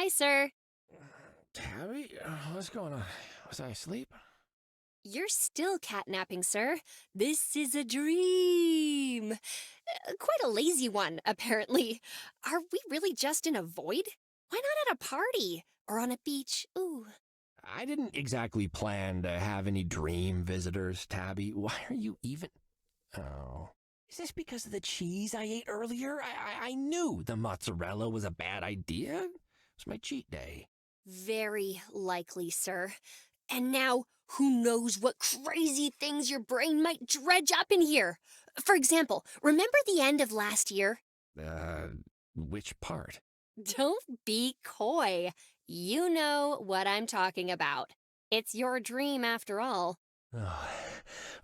Hi, sir. Tabby? What's going on? Was I asleep? You're still catnapping, sir. This is a dream. Quite a lazy one, apparently. Are we really just in a void? Why not at a party? Or on a beach? Ooh. I didn't exactly plan to have any dream visitors, Tabby. Why are you even... Oh. Is this because of the cheese I ate earlier? I knew the mozzarella was a bad idea. It was my cheat day. Very likely, sir. And now, who knows what crazy things your brain might dredge up in here? For example, remember the end of last year? Which part? Don't be coy. You know what I'm talking about. It's your dream, after all. Oh,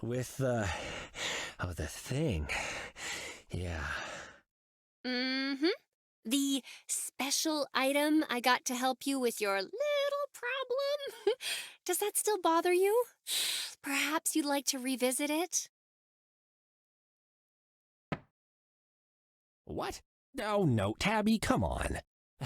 with, the thing. Yeah. Mm-hmm. The special item I got to help you with your little problem. Does that still bother you? Perhaps you'd like to revisit it? What? Oh, no, Tabby, come on.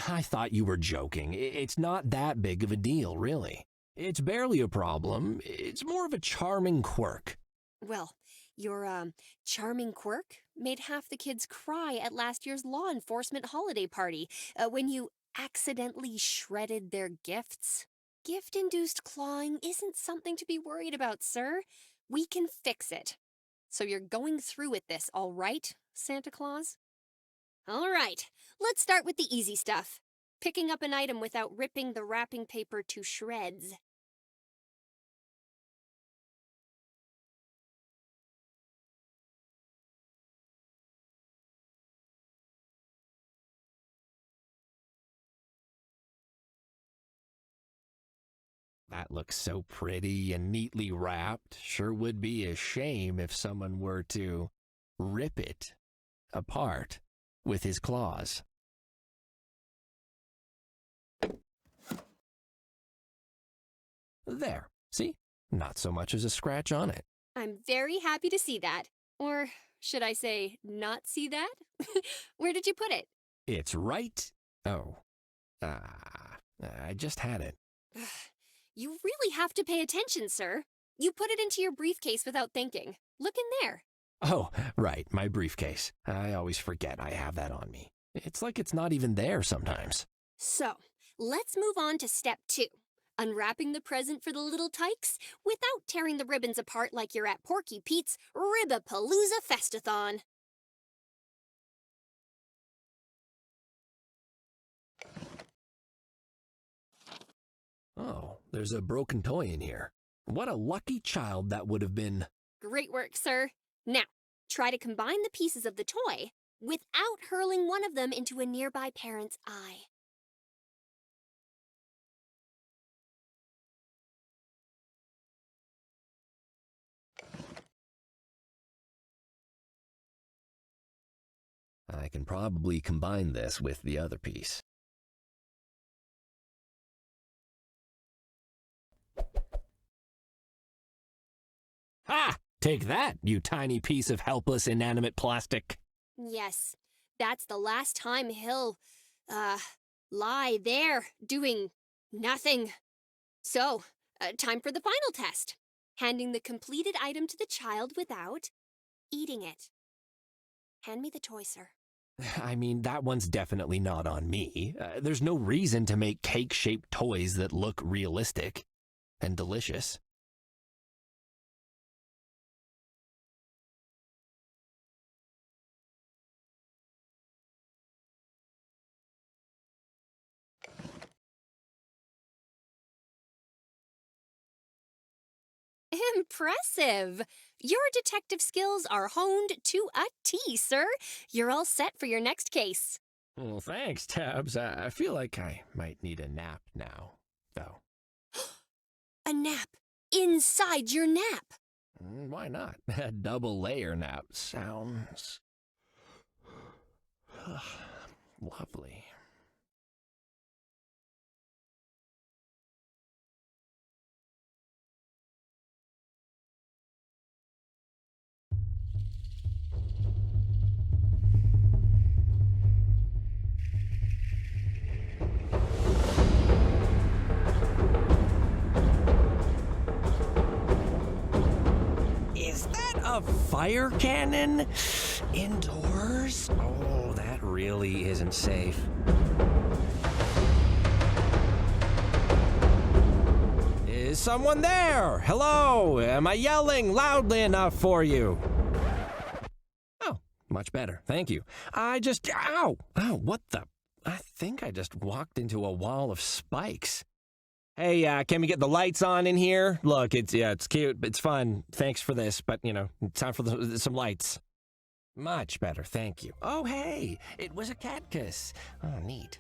I thought you were joking. It's not that big of a deal, really. It's barely a problem. It's more of a charming quirk. Well, your, charming quirk made half the kids cry at last year's law enforcement holiday party when you accidentally shredded their gifts. Gift-induced clawing isn't something to be worried about, sir. We can fix it. So you're going through with this, all right, Santa Claus? All right, let's start with the easy stuff. Picking up an item without ripping the wrapping paper to shreds. That looks so pretty and neatly wrapped. Sure would be a shame if someone were to rip it apart with his claws. There, see? Not so much as a scratch on it. I'm very happy to see that. Or should I say, not see that? Where did you put it? It's right... Oh. I just had it. You really have to pay attention, sir. You put it into your briefcase without thinking. Look in there. Oh, right, my briefcase. I always forget I have that on me. It's like it's not even there sometimes. So, let's move on to step 2. Unwrapping the present for the little tykes without tearing the ribbons apart like you're at Porky Pete's Ribbapalooza Festathon. Oh, there's a broken toy in here. What a lucky child that would have been. Great work, sir. Now, try to combine the pieces of the toy without hurling one of them into a nearby parent's eye. I can probably combine this with the other piece. Ha! Take that, you tiny piece of helpless inanimate plastic. Yes, that's the last time he'll, lie there doing nothing. So, time for the final test. Handing the completed item to the child without eating it. Hand me the toy, sir. I mean, that one's definitely not on me. There's no reason to make cake-shaped toys that look realistic and delicious. Impressive! Your detective skills are honed to a T, sir. You're all set for your next case. Well, thanks, Tabs. I feel like I might need a nap now, though. A nap inside your nap. Why not? A double layer nap sounds lovely. a fire cannon? Indoors? Oh, that really isn't safe. Is someone there? Hello? Am I yelling loudly enough for you? Oh, much better. Thank you. Ow! Ow, what the? I think I just walked into a wall of spikes. Hey, can we get the lights on in here? Look, it's cute, it's fun. Thanks for this, but, it's time for some lights. Much better, thank you. Oh, hey, it was a cat kiss. Oh, neat.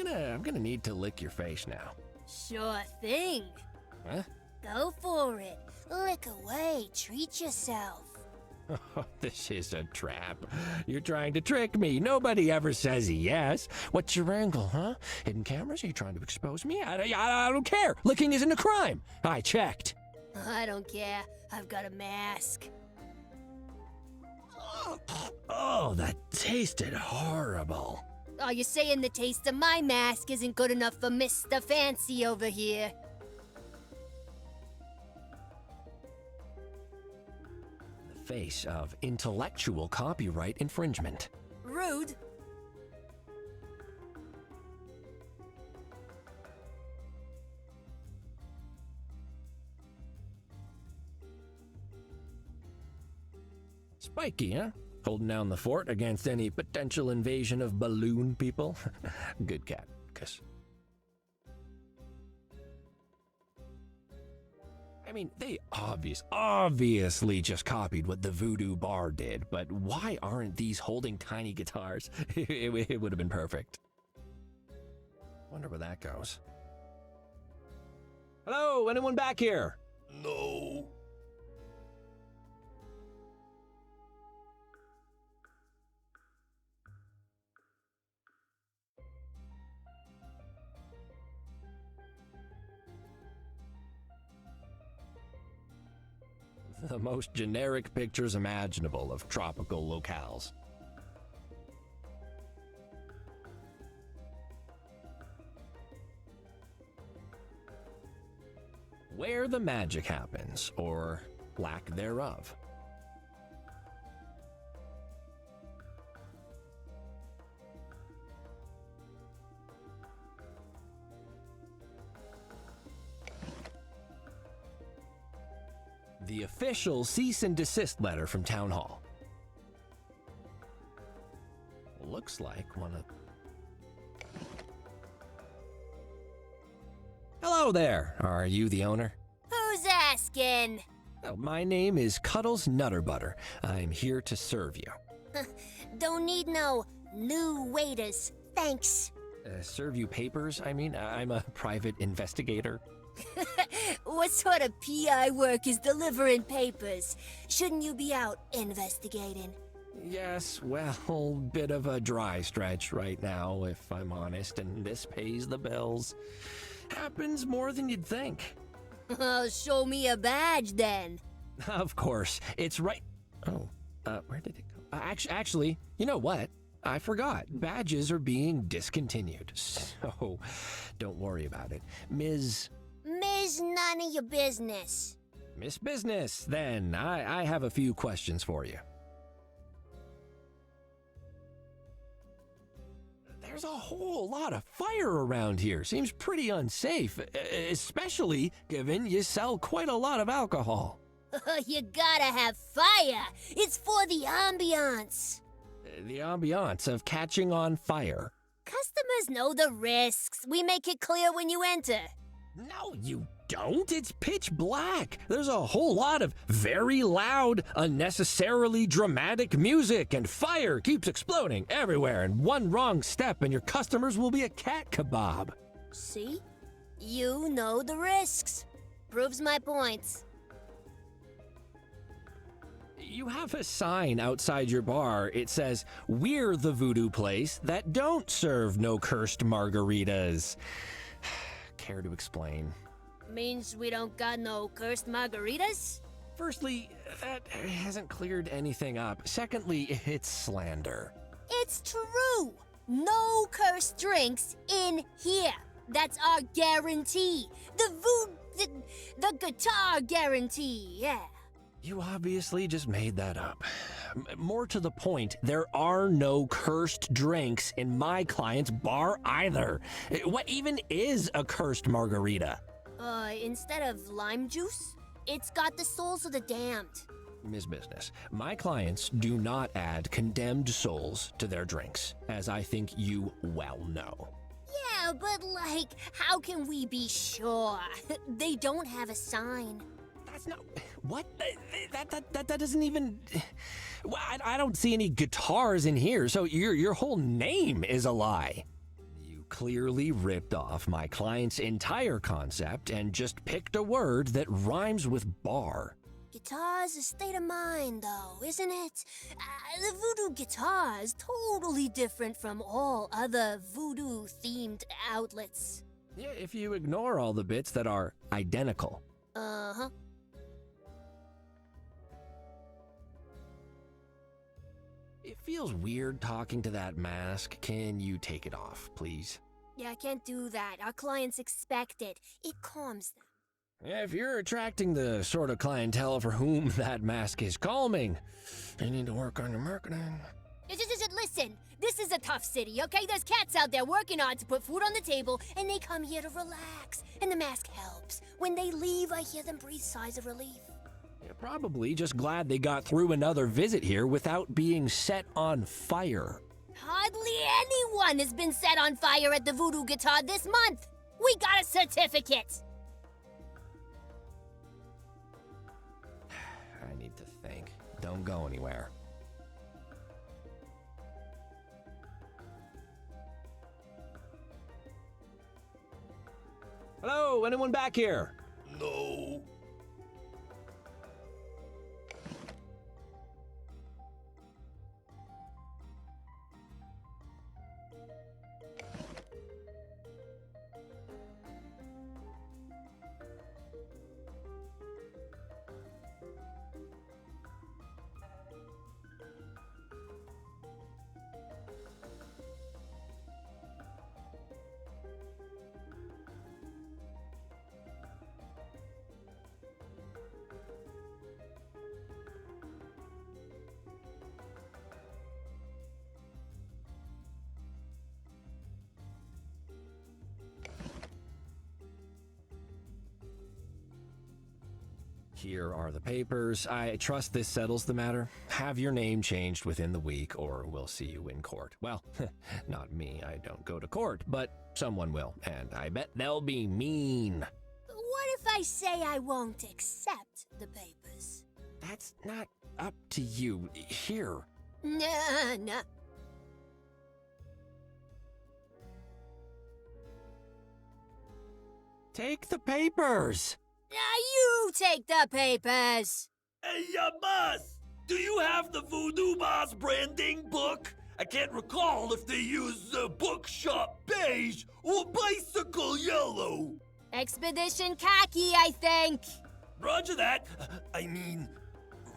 I'm gonna need to lick your face now. Sure thing. Huh? Go for it. Lick away. Treat yourself. Oh, this is a trap. You're trying to trick me. Nobody ever says yes. What's your angle, huh? Hidden cameras? Are you trying to expose me? I don't care. Licking isn't a crime. I checked. I don't care. I've got a mask. Oh, that tasted horrible. Are you saying the taste of my mask isn't good enough for Mr. Fancy over here? The face of intellectual copyright infringement. Rude. Spiky, huh? Holding down the fort against any potential invasion of balloon people. Good cat, kiss. I mean, they obviously just copied what the Voodoo Bar did, but why aren't these holding tiny guitars? It would have been perfect. Wonder where that goes. Hello, anyone back here? No. The most generic pictures imaginable of tropical locales. Where the magic happens, or lack thereof. The official cease and desist letter from Town Hall. Looks like one of... Hello there! Are you the owner? Who's asking? Oh, my name is Cuddles Nutterbutter. I'm here to serve you. Don't need no new waiters. Thanks. Serve you papers? I mean, I'm a private investigator. What sort of PI work is delivering papers? Shouldn't you be out investigating? Yes, well, bit of a dry stretch right now, if I'm honest, and this pays the bills. Happens more than you'd think. Oh, show me a badge then. Of course, it's right... Oh, where did it go? Actually, you know what? I forgot. Badges are being discontinued, so don't worry about it. Ms. None of your business. Miss Business, then. I have a few questions for you. There's a whole lot of fire around here. Seems pretty unsafe, especially given you sell quite a lot of alcohol. You gotta have fire. It's for the ambiance. The ambiance of catching on fire. Customers know the risks. We make it clear when you enter. No, you don't. It's pitch black. There's a whole lot of very loud, unnecessarily dramatic music, and fire keeps exploding everywhere, and one wrong step and your customers will be a cat kebab. See? You know the risks. Proves my points. You have a sign outside your bar. It says, "We're the voodoo place that don't serve no cursed margaritas." Care to explain? Means we don't got no cursed margaritas? Firstly, that hasn't cleared anything up. Secondly, it's slander. It's true! No cursed drinks in here. That's our guarantee. The guitar guarantee, yeah. You obviously just made that up. More to the point, there are no cursed drinks in my client's bar either. What even is a cursed margarita? Instead of lime juice, it's got the souls of the damned. Ms. Business, my clients do not add condemned souls to their drinks, as I think you well know. Yeah, but like, how can we be sure? They don't have a sign. That's not... What? That doesn't even... Well, I don't see any guitars in here, so your whole name is a lie. You clearly ripped off my client's entire concept and just picked a word that rhymes with bar. Guitar's a state of mind, though, isn't it? The voodoo guitar is totally different from all other voodoo-themed outlets. Yeah, if you ignore all the bits that are identical. Uh-huh. It feels weird talking to that mask. Can you take it off, please? Yeah, I can't do that. Our clients expect it. It calms them. Yeah, if you're attracting the sort of clientele for whom that mask is calming, you need to work on your marketing. Just listen, this is a tough city, okay? There's cats out there working hard to put food on the table, and they come here to relax, and the mask helps. When they leave, I hear them breathe sighs of relief. You're probably just glad they got through another visit here without being set on fire. Hardly anyone has been set on fire at the Voodoo Guitar this month. We got a certificate. I need to think. Don't go anywhere. Hello, anyone back here? No. Here are the papers. I trust this settles the matter. Have your name changed within the week, or we'll see you in court. Well, not me. I don't go to court, but someone will, and I bet they'll be mean. What if I say I won't accept the papers? That's not up to you. Here. Nah. Take the papers. You take the papers. Hey, boss! Do you have the Voodoo Boss branding book? I can't recall if they use bookshop beige or bicycle yellow. Expedition khaki, I think. Roger that. I mean,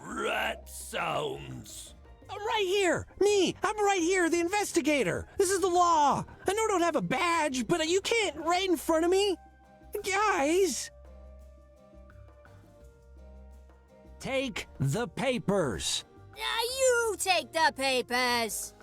rat sounds. I'm right here. Me. I'm right here, the investigator. This is the law. I know I don't have a badge, but you can't right in front of me. Guys. Take the papers. You take the papers.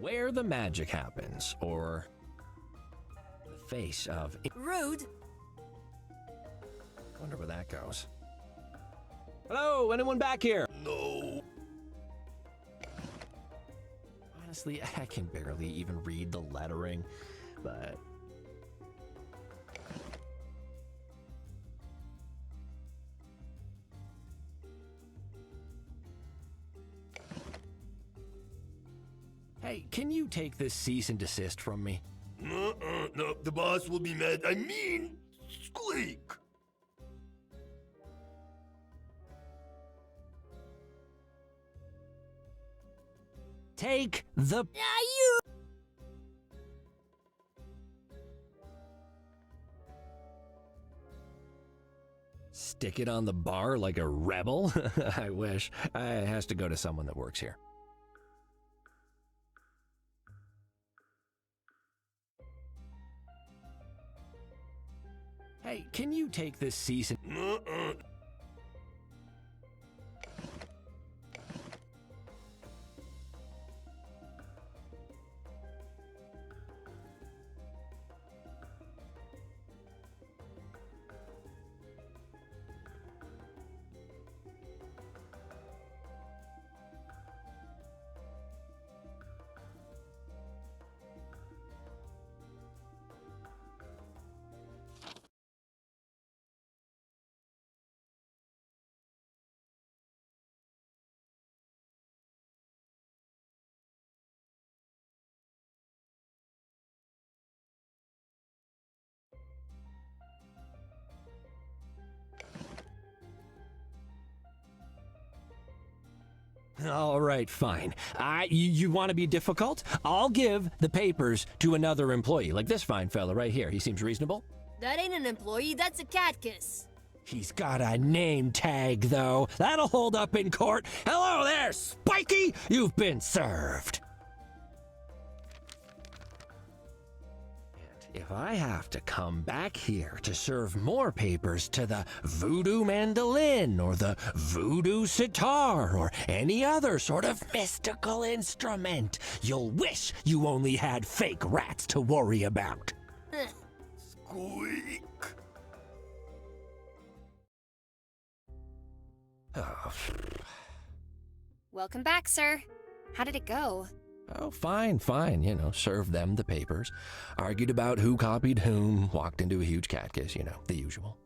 Where the magic happens, or the face of... Rude. Wonder where that goes. Hello, anyone back here? No. Why Honestly, I can barely even read the lettering, but... Hey, can you take this cease and desist from me? No, the boss will be mad. I mean, squeak. Take the... Stick it on the bar like a rebel? I wish. It has to go to someone that works here. Hey, can you take this cease and... All right, fine. You want to be difficult? I'll give the papers to another employee, like this fine fella right here. He seems reasonable. That ain't an employee, that's a cat kiss. He's got a name tag, though. That'll hold up in court. Hello there, Spiky! You've been served. And if I have to come back here to serve more papers to the voodoo mandolin or the voodoo sitar or any other sort of mystical instrument, you'll wish you only had fake rats to worry about. Squeak. Oh. Welcome back, sir. How did it go? Oh, fine. You know, served them the papers, argued about who copied whom, walked into a huge cat kiss, you know, the usual.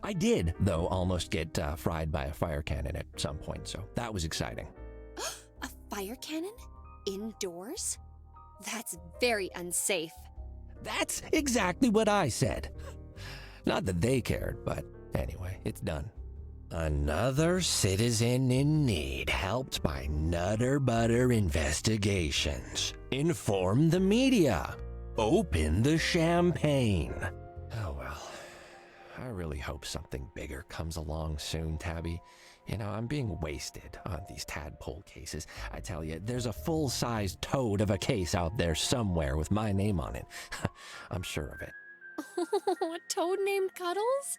I did, though, almost get fried by a fire cannon at some point, so that was exciting. A fire cannon? Indoors? That's very unsafe. That's exactly what I said. Not that they cared, but anyway, it's done. Another citizen in need helped by Nutter Butter investigations. Inform the media. Open the champagne. Oh well. I really hope something bigger comes along soon, Tabby. You know, I'm being wasted on these tadpole cases. I tell you, there's a full-sized toad of a case out there somewhere with my name on it. I'm sure of it. A toad named Cuddles?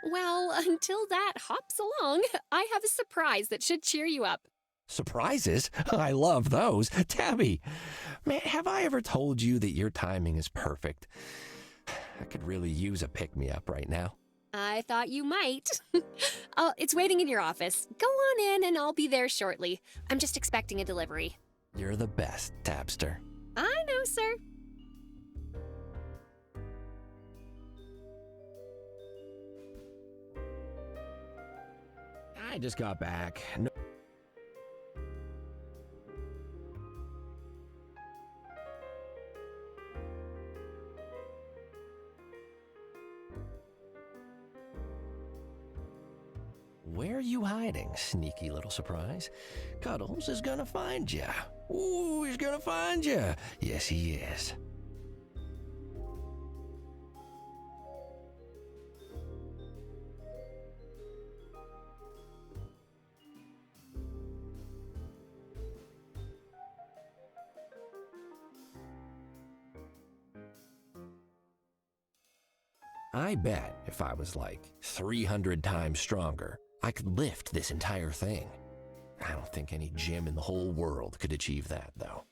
Well, until that hops along, I have a surprise that should cheer you up. Surprises? I love those. Tabby, man, have I ever told you that your timing is perfect? I could really use a pick-me-up right now. I thought you might. Oh, it's waiting in your office. Go on in and I'll be there shortly. I'm just expecting a delivery. You're the best, Tabster. I know, sir. I just got back. No. Where are you hiding, sneaky little surprise? Cuddles is gonna find ya. Ooh, he's gonna find ya. Yes, he is. I bet if I was like 300 times stronger, I could lift this entire thing. I don't think any gym in the whole world could achieve that, though.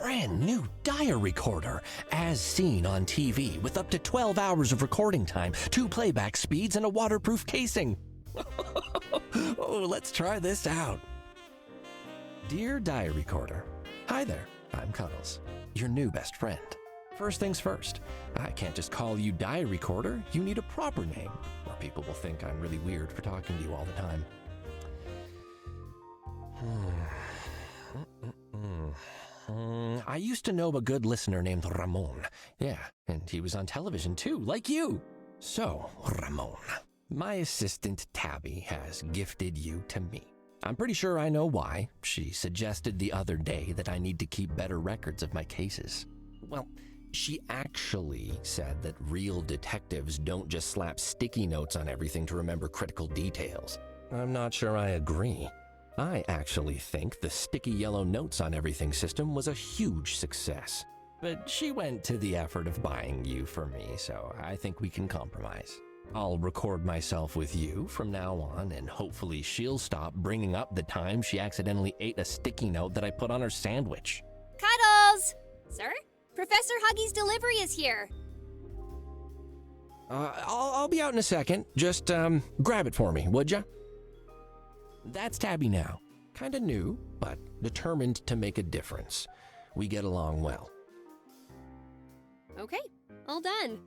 brand new diary recorder, as seen on TV, with up to 12 hours of recording time, 2 playback speeds, and a waterproof casing. Oh, let's try this out. Dear diary recorder, hi there, I'm Cuddles, your new best friend. First things first, I can't just call you diary recorder, you need a proper name, or people will think I'm really weird for talking to you all the time. I used to know a good listener named Ramon. Yeah, and he was on television too, like you. So, Ramon, my assistant Tabby has gifted you to me. I'm pretty sure I know why. She suggested the other day that I need to keep better records of my cases. Well, she actually said that real detectives don't just slap sticky notes on everything to remember critical details. I'm not sure I agree. I actually think the sticky yellow notes on everything system was a huge success. But she went to the effort of buying you for me, so I think we can compromise. I'll record myself with you from now on, and hopefully she'll stop bringing up the time she accidentally ate a sticky note that I put on her sandwich. Cuddles! Sir? Professor Huggy's delivery is here. I'll be out in a second. Just grab it for me, would ya? That's Tabby now. Kinda new, but determined to make a difference. We get along well. Okay, all done.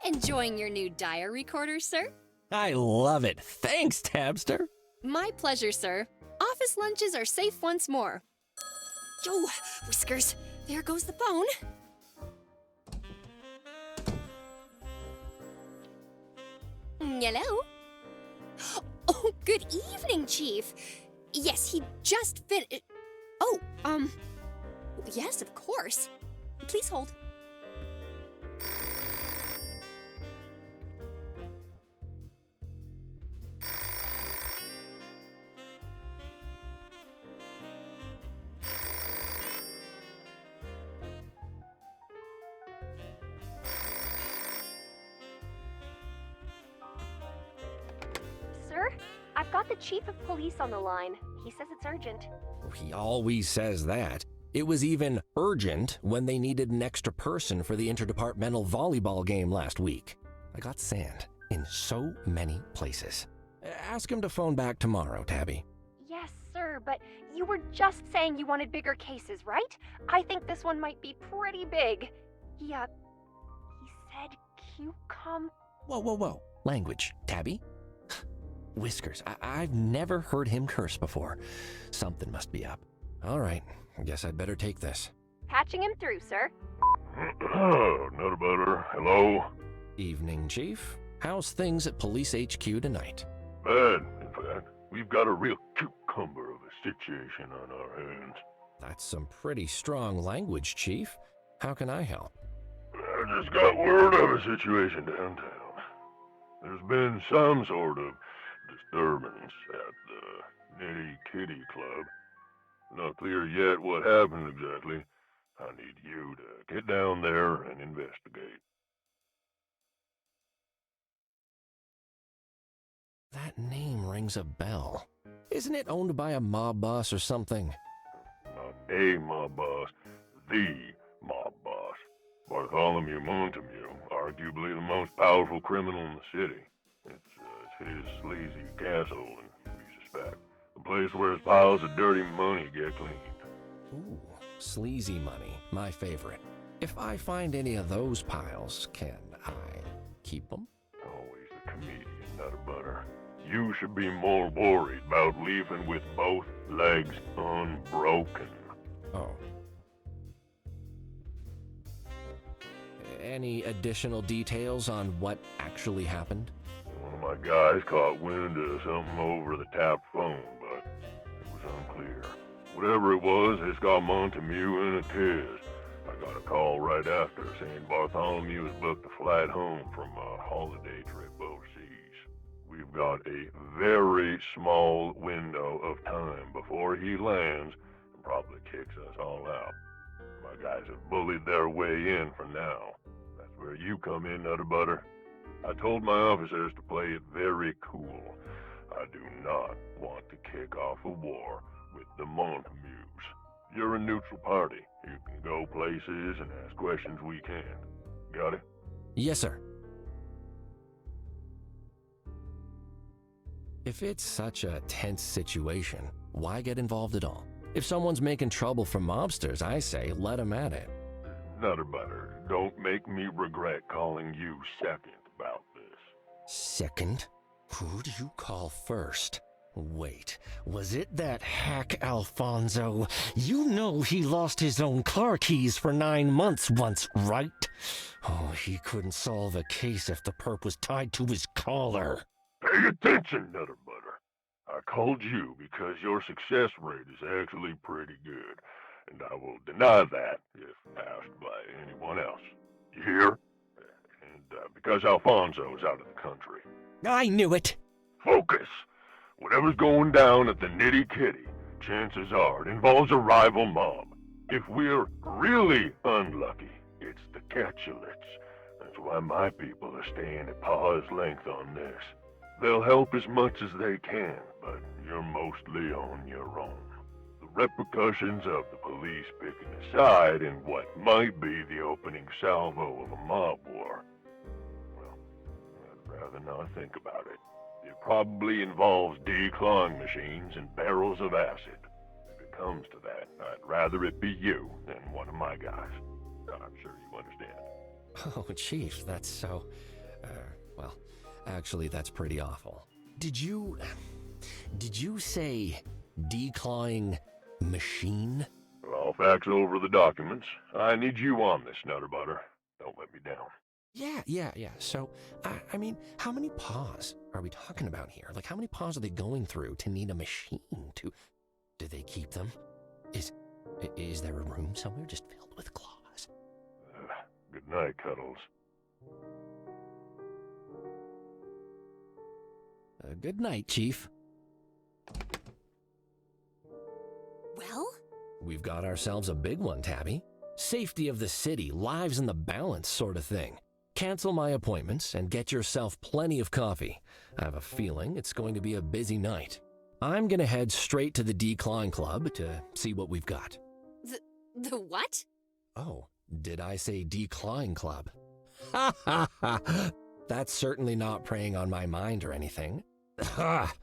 Enjoying your new diary recorder, sir? I love it. Thanks, Tabster. My pleasure, sir. Office lunches are safe once more. Yo, Whiskers, there goes the phone. Hello? Oh, good evening, Chief. Yes, he just finished. Oh, yes, of course. Please hold. Sir, I've got the chief of police on the line. He says it's urgent. He always says that. It was even urgent when they needed an extra person for the interdepartmental volleyball game last week. I got sand in so many places. Ask him to phone back tomorrow, Tabby. Yes, sir, but you were just saying you wanted bigger cases, right? I think this one might be pretty big. He said cucumber. Whoa. Language, Tabby? Whiskers, I've never heard him curse before. Something must be up. All right, I guess I'd better take this. Patching him through, sir. Not about her. Hello? Evening, Chief. How's things at Police HQ tonight? Bad, in fact. We've got a real cucumber of a situation on our hands. That's some pretty strong language, Chief. How can I help? I just got word of a situation downtown. There's been some sort of disturbance at the Knitty Kitty Club. Not clear yet what happened exactly. I need you to get down there and investigate. That name rings a bell. Isn't it owned by a mob boss or something? Not a mob boss, the mob boss. Bartholomew Montague, arguably the most powerful criminal in the city. It's his sleazy castle, and we suspect the place where his piles of dirty money get cleaned. Ooh, sleazy money, my favorite. If I find any of those piles, can I keep them? Always the comedian, not a butter. You should be more worried about leaving with both legs unbroken. Oh. Any additional details on what actually happened? One of my guys caught wind of something over the tap phone, but it was unclear. Whatever it was, it's got Montague in a tiz. I got a call right after saying Bartholomew has booked a flight home from a holiday trip overseas. We've got a very small window of time before he lands and probably kicks us all out. My guys have bullied their way in for now. That's where you come in, Nutter Butter. I told my officers to play it very cool. I do not want to kick off a war with the Montagues. You're a neutral party. You can go places and ask questions we can. Got it? Yes, sir. If it's such a tense situation, why get involved at all? If someone's making trouble for mobsters, I say let them at it. Nutter butter, don't make me regret calling you second about this. Second? Who do you call first? Wait, was it that hack Alfonso? You know he lost his own car keys for 9 months once, right? Oh, he couldn't solve a case if the perp was tied to his collar. Pay attention, Nutter butter. I called you because your success rate is actually pretty good, and I will deny that if asked by anyone else. You hear? And because Alfonso's out of the country. I knew it! Focus! Whatever's going down at the Knitty Kitty, chances are it involves a rival mob. If we're really unlucky, it's the Catulets. That's why my people are staying at paw's length on this. They'll help as much as they can, but you're mostly on your own. The repercussions of the police picking a side in what might be the opening salvo of a mob war, well, I'd rather not think about it. It probably involves declawing machines and barrels of acid. If it comes to that, I'd rather it be you than one of my guys. I'm sure you understand. Oh, Chief, that's so... well, actually, that's pretty awful. Did you say declawing machine? I'll fax over the documents. I need you on this, Nutter butter. Don't let me down. Yeah. So, I mean, how many paws are we talking about here? Like, how many paws are they going through to need a machine to... Do they keep them? Is there a room somewhere just filled with claws? Good night, Cuddles. Good night, Chief. Well? We've got ourselves a big one, Tabby. Safety of the city, lives in the balance sort of thing. Cancel my appointments and get yourself plenty of coffee. I have a feeling it's going to be a busy night. I'm gonna head straight to the Decline Club to see what we've got. The what? Oh, did I say Decline Club? Ha ha ha! That's certainly not preying on my mind or anything. Ha!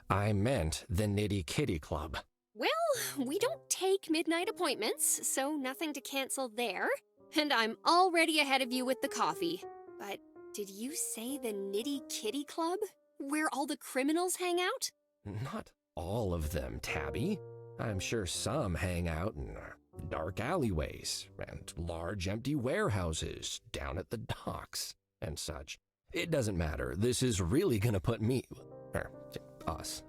I meant the Knitty Kitty Club. Well, we don't take midnight appointments, so nothing to cancel there. And I'm already ahead of you with the coffee. But did you say the Knitty Kitty Club? Where all the criminals hang out? Not all of them, Tabby. I'm sure some hang out in dark alleyways and large empty warehouses down at the docks and such. It doesn't matter. This is really gonna put us,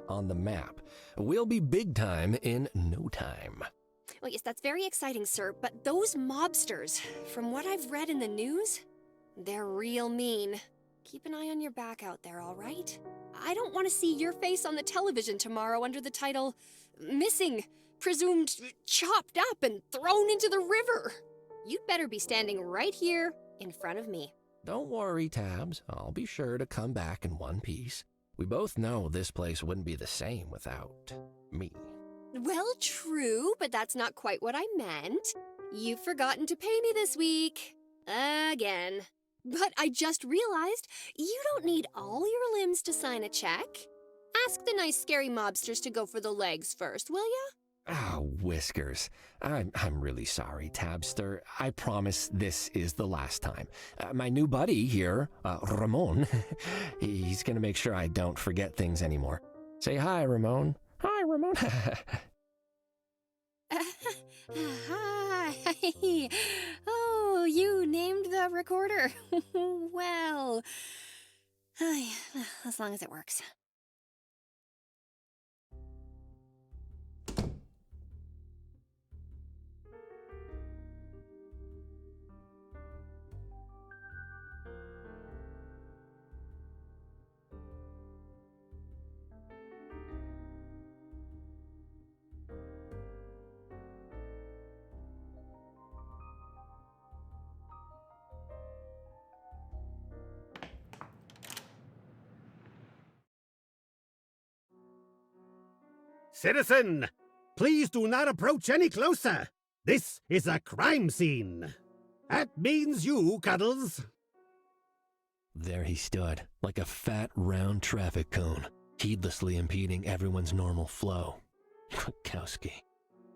on the map. We'll be big time in no time. Well, yes, that's very exciting, sir, but those mobsters, from what I've read in the news, they're real mean. Keep an eye on your back out there, all right? I don't want to see your face on the television tomorrow under the title, Missing, Presumed Chopped Up and Thrown into the River. You'd better be standing right here in front of me. Don't worry, Tabs. I'll be sure to come back in one piece. We both know this place wouldn't be the same without me. Well, true, but that's not quite what I meant. You've forgotten to pay me this week. Again. But I just realized you don't need all your limbs to sign a check. Ask the nice scary mobsters to go for the legs first, will ya? Ah, Whiskers. I'm really sorry, Tabster. I promise this is the last time. My new buddy here, Ramon, he's gonna make sure I don't forget things anymore. Say hi, Ramon. Hi, Ramon. Hi. Oh, you named the recorder. Well, as long as it works. Citizen, Please do not approach any closer. This is a crime scene. That means you, Cuddles. There he stood, like a fat, round traffic cone, heedlessly impeding everyone's normal flow. Krakowski.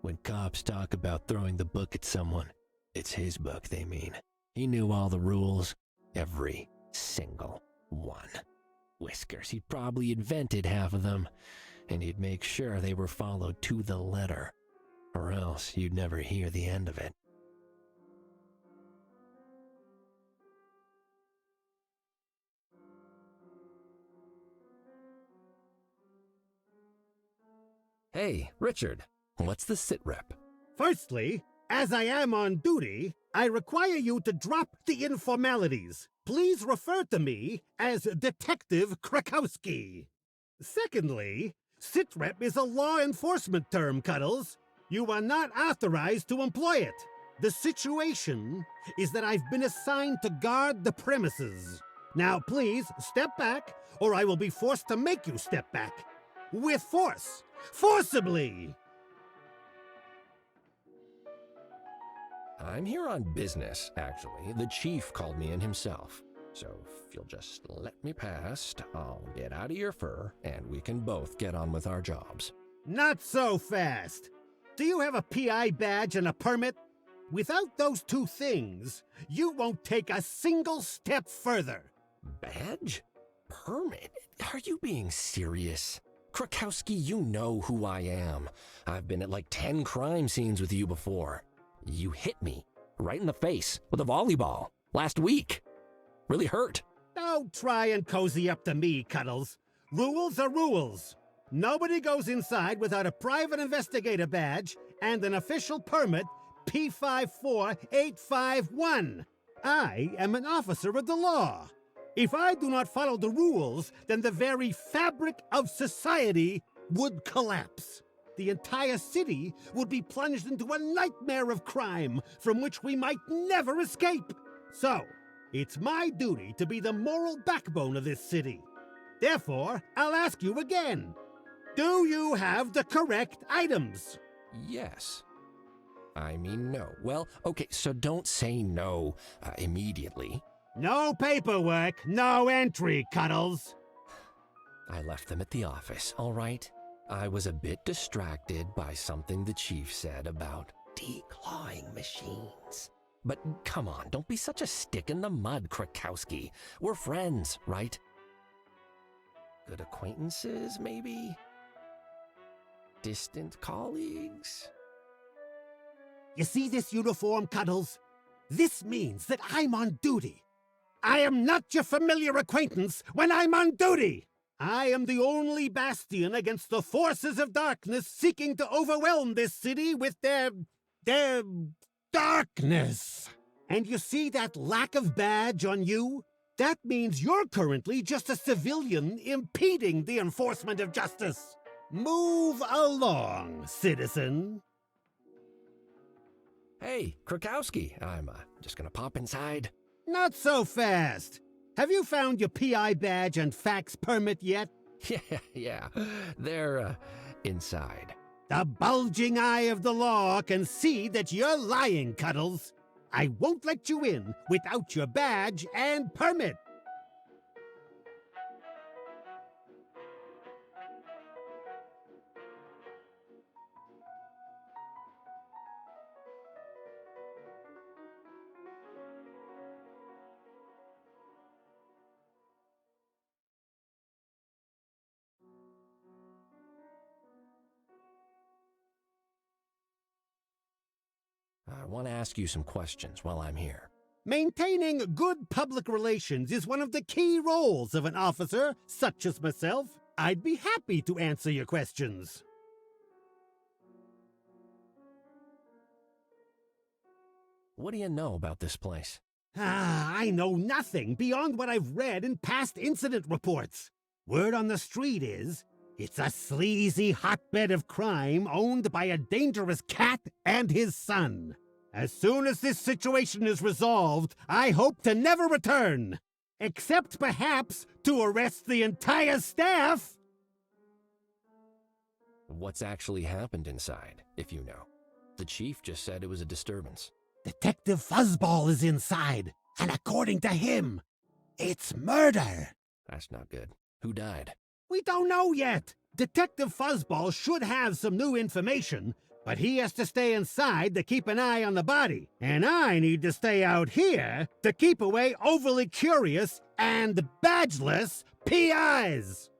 When cops talk about throwing the book at someone, it's his book they mean. He knew all the rules, every single one. Whiskers, he probably invented half of them, and he'd make sure they were followed to the letter, or else you'd never hear the end of it. Hey, Richard, what's the sit rep? Firstly, as I am on duty, I require you to drop the informalities. Please refer to me as Detective Krakowski. Secondly, sitrep is a law enforcement term, Cuddles. You are not authorized to employ it. The situation is that I've been assigned to guard the premises. Now please, step back, or I will be forced to make you step back. With force. Forcibly! I'm here on business, actually. The chief called me in himself. So if you'll just let me past, I'll get out of your fur, and we can both get on with our jobs. Not so fast. Do you have a PI badge and a permit? Without those two things, you won't take a single step further. Badge? Permit? Are you being serious? Krakowski, you know who I am. I've been at like 10 crime scenes with you before. You hit me right in the face with a volleyball last week. Really hurt. Don't try and cozy up to me, Cuddles. Rules are rules. Nobody goes inside without a private investigator badge and an official permit P54851. I am an officer of the law. If I do not follow the rules, then the very fabric of society would collapse. The entire city would be plunged into a nightmare of crime from which we might never escape. So, it's my duty to be the moral backbone of this city. Therefore, I'll ask you again. Do you have the correct items? Yes. I mean no. Well, okay, so don't say no immediately. No paperwork, no entry, Cuddles. I left them at the office, all right? I was a bit distracted by something the chief said about declawing machines. But come on, don't be such a stick in the mud, Krakowski. We're friends, right? Good acquaintances, maybe? Distant colleagues? You see this uniform, Cuddles? This means that I'm on duty. I am not your familiar acquaintance when I'm on duty. I am the only bastion against the forces of darkness seeking to overwhelm this city with their darkness. And you see that lack of badge on you? That means you're currently just a civilian impeding the enforcement of justice. Move along, citizen. Hey, Krakowski, I'm just gonna pop inside. Not so fast. Have you found your PI badge and fax permit yet? Yeah, they're inside. The bulging eye of the law can see that you're lying, Cuddles. I won't let you in without your badge and permit. I want to ask you some questions while I'm here. Maintaining good public relations is one of the key roles of an officer such as myself. I'd be happy to answer your questions. What do you know about this place? I know nothing beyond what I've read in past incident reports. Word on the street is, it's a sleazy hotbed of crime owned by a dangerous cat and his son. As soon as this situation is resolved, I hope to never return. Except perhaps to arrest the entire staff. What's actually happened inside, if you know? The chief just said it was a disturbance. Detective Fuzzball is inside, and according to him, it's murder. That's not good. Who died? We don't know yet. Detective Fuzzball should have some new information, but he has to stay inside to keep an eye on the body. And I need to stay out here to keep away overly curious and badgeless PIs.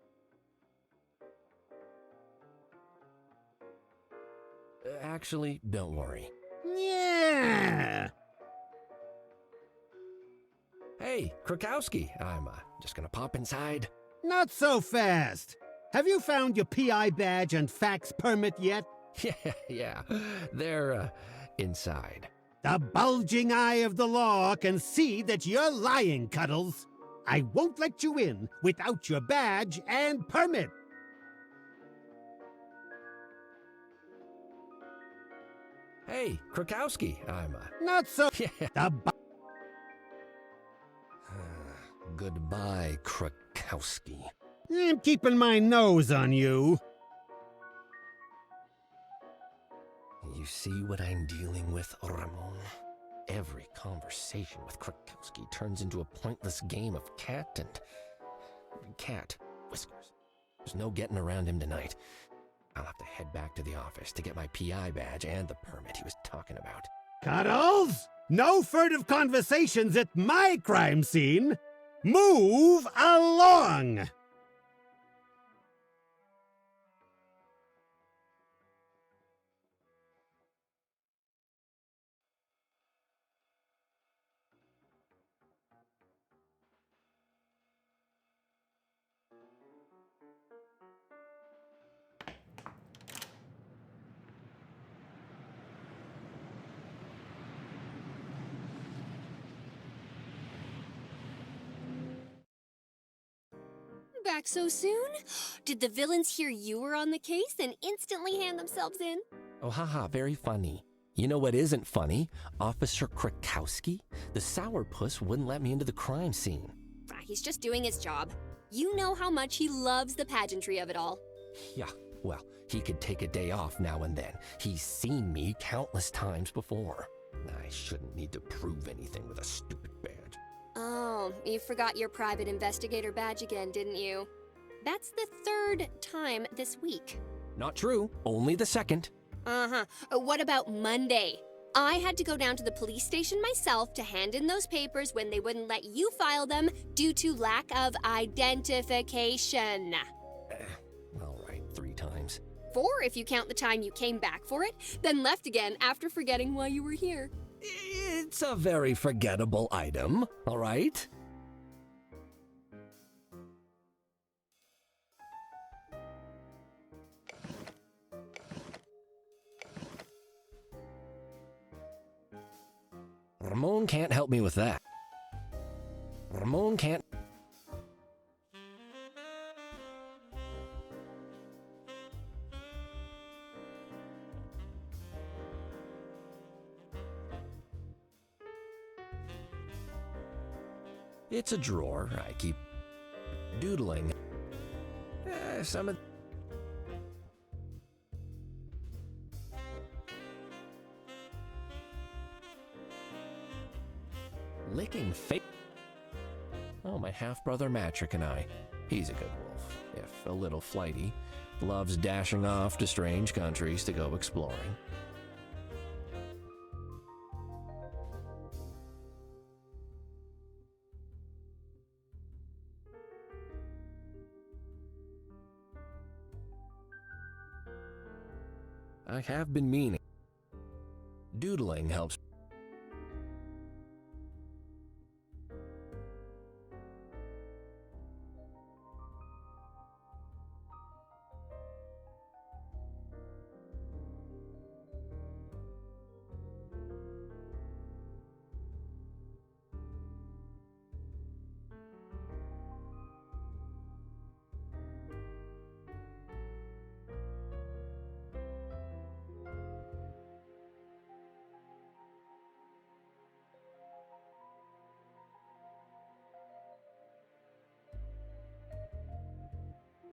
Actually, don't worry. Yeah. Hey, Krakowski, I'm just gonna pop inside. Not so fast. Have you found your PI badge and fax permit yet? Yeah, they're, inside. The bulging eye of the law can see that you're lying, Cuddles. I won't let you in without your badge and permit. Hey, Krakowski, I'm, Not so... yeah. The Goodbye, Krakowski. I'm keeping my nose on you. You see what I'm dealing with, Ramon? Every conversation with Krakowski turns into a pointless game of cat whiskers. There's no getting around him tonight. I'll have to head back to the office to get my PI badge and the permit he was talking about. Cuddles! No furtive conversations at my crime scene! Move along! Back so soon? Did the villains hear you were on the case and instantly hand themselves in? Oh, haha, very funny. You know what isn't funny? Officer Krakowski? The sourpuss wouldn't let me into the crime scene. He's just doing his job. You know how much he loves the pageantry of it all. Yeah, well, he could take a day off now and then. He's seen me countless times before. I shouldn't need to prove anything with a stupid badge. Oh, you forgot your private investigator badge again, didn't you? That's the third time this week. Not true, only the second. Uh-huh. What about Monday? I had to go down to the police station myself to hand in those papers when they wouldn't let you file them due to lack of identification. All right, 3 times. 4 if you count the time you came back for it, then left again after forgetting why you were here. It's a very forgettable item, all right? Ramon can't help me with that. Ramon can't... It's a drawer. I keep doodling. Some of... Licking face. Oh, my half-brother Matrick and I. He's a good wolf, if a little flighty. Loves dashing off to strange countries to go exploring. I have been meaning. Doodling helps.